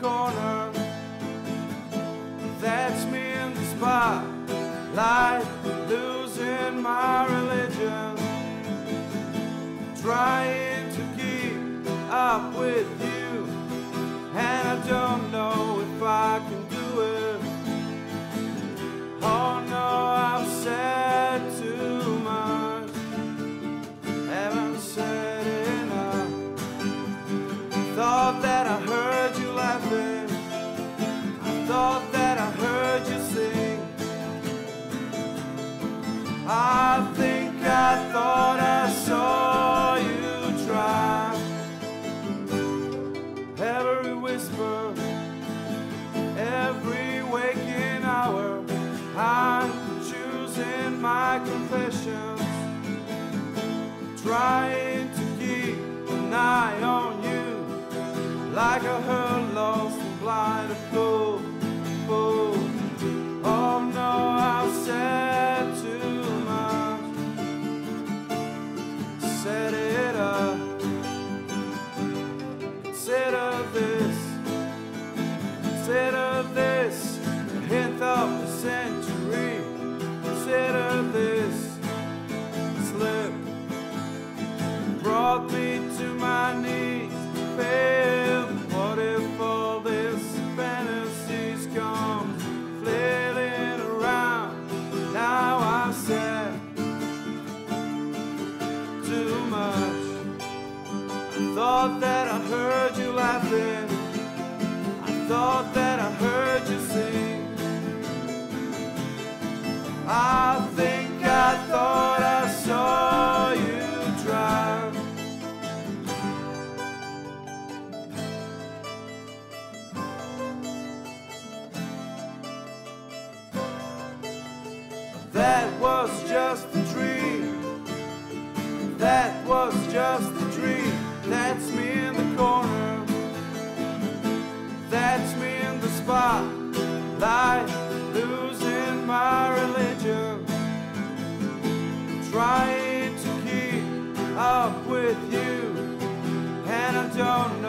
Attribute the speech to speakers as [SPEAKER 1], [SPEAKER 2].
[SPEAKER 1] corner. That's me in the spotlight, losing my religion, trying to keep up with you, and I don't know if I can do it. Oh no, I've said too much, haven't said enough. Thought that I heard you laughing, I thought that I heard you sing. I think I thought I saw you try. Every whisper, every waking hour, I'm choosing my confessions, trying to keep an eye on you, like I heard lost and blind a fool. Oh no, I've said too much, set it up, instead of this, a hint of the century, instead of this slip, brought me to my knees, fail. What if all this fantasies come flailing around? Now I've said too much. I thought that I heard you laughing, I thought that I heard you sing. I think I thought I saw you drive. That was just a dream, that was just a dream. That's me in the corner, that's me in the spotlight, losing my religion, trying to keep up with you, and I don't